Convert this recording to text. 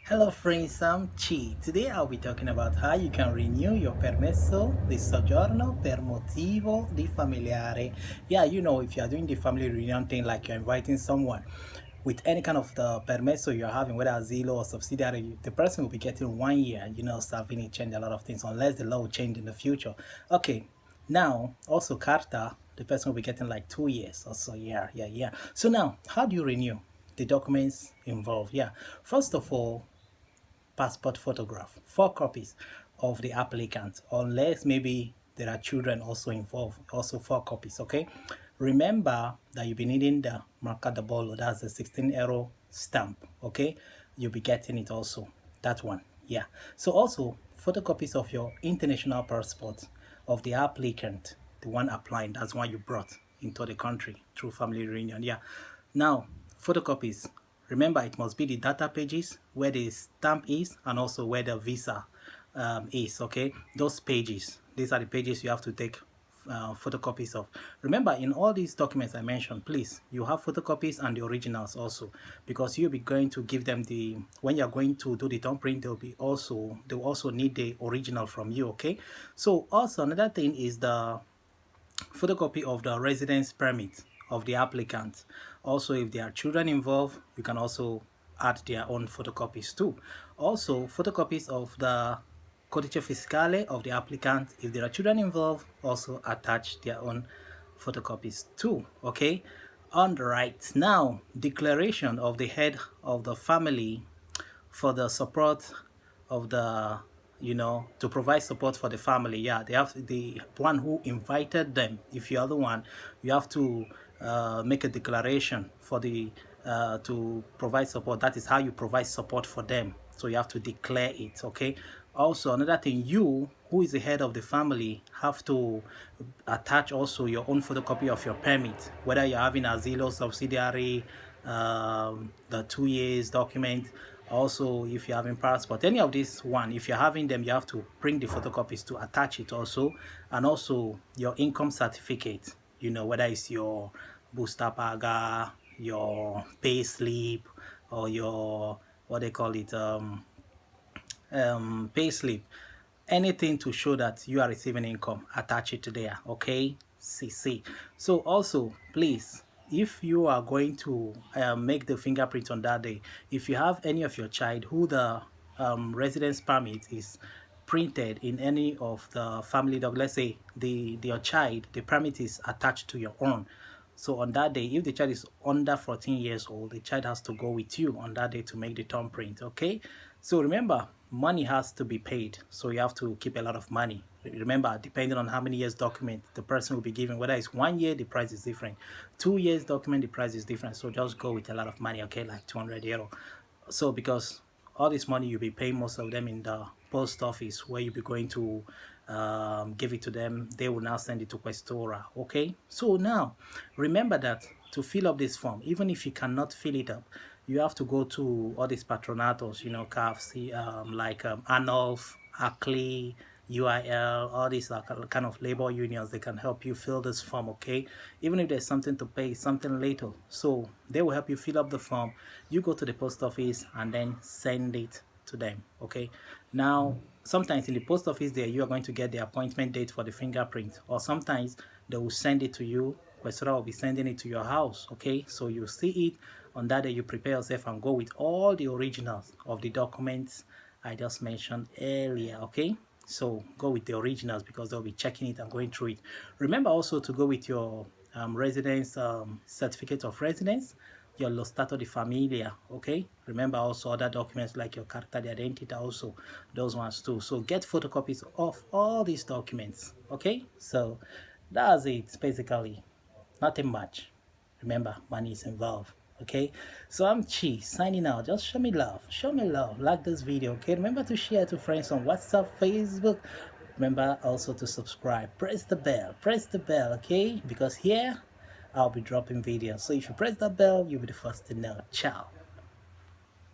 Hello friends, I'm Chi. Today I'll be talking about how you can renew your permesso di soggiorno per motivo di familiare. Yeah, if you're doing the family reunion thing, like you're inviting someone with any kind of the permesso you're having, whether asilo or subsidiary, the person will be getting 1 year, serving it change a lot of things unless the law will change in the future. Okay, now also carta, the person will be getting like 2 years or so. Yeah. So now, how do you renew the documents involved? Yeah, first of all, passport photograph, 4 copies of the applicant, unless maybe there are children also involved, also 4 copies. Okay, remember that you'll be needing the marca de bolo, that's the 16 euro stamp. Okay, you'll be getting it also, that one. Yeah, so also photocopies of your international passport of the applicant, the one applying, that's one you brought into the country through family reunion. Yeah, now photocopies, remember it must be the data pages where the stamp is and also where the visa is. Okay, those pages, these are the pages you have to take photocopies of. Remember, in all these documents I mentioned, please, you have photocopies and the originals also, because you'll be going to give them the, when you're going to do the thumb print, they'll also need the original from you. Okay, so also another thing is the photocopy of the residence permit of the applicant. Also, if there are children involved, you can also add their own photocopies too. Also, photocopies of the codice fiscale of the applicant. If there are children involved, also attach their own photocopies too. Okay, all right. Now, declaration of the head of the family for the support of the, to provide support for the family. Yeah, they have the one who invited them. If you are the one, you have to make a declaration for the to provide support. That is how you provide support for them, so you have to declare it. Okay, also another thing, you who is the head of the family have to attach also your own photocopy of your permit, whether you're having asilo, subsidiary, the 2 years document. Also, if you're having passport, any of this one, if you're having them, you have to bring the photocopies to attach it also. And also your income certificate, whether it's your booster paga, your pay slip, or your, what they call it, pay slip, anything to show that you are receiving income, attach it there. Okay, CC. So also, please, if you are going to make the fingerprint on that day, if you have any of your child who the residence permit is printed in any of the family dog, let's say your child, the permit is attached to your own. So on that day, if the child is under 14 years old, the child has to go with you on that day to make the thumbprint. Okay, so remember, money has to be paid, so you have to keep a lot of money. Remember, depending on how many years document the person will be given, whether it's 1 year, the price is different. 2 years document, the price is different. So just go with a lot of money. Okay, like 200 euro. So because all this money you'll be paying most of them in the post office, where you'll be going to give it to them, they will now send it to Questora. Okay, so now remember that to fill up this form, even if you cannot fill it up, you have to go to all these patronatos, CAFC, like ANOF, ACLI, UIL, all these kind of labor unions. They can help you fill this form. Okay, even if there's something to pay, something later, so they will help you fill up the form. You go to the post office and then send it to them. Okay, now sometimes in the post office there, you are going to get the appointment date for the fingerprint, or sometimes they will send it to you. Questora will be sending it to your house. Okay, so you see it on that day. You prepare yourself and go with all the originals of the documents I just mentioned earlier. Okay, so go with the originals, because they'll be checking it and going through it. Remember also to go with your residence certificate of residence, your lo stato di familia. Okay, remember also other documents like your carta de identità, also those ones too. So get photocopies of all these documents. Okay, so that's it basically, nothing much. Remember, money is involved. Okay, so I'm Chi signing out. Just show me love, like this video. Okay, remember to share to friends on WhatsApp, Facebook. Remember also to subscribe, press the bell. Okay, because here I'll be dropping videos, so if you press that bell, you'll be the first to know. Ciao.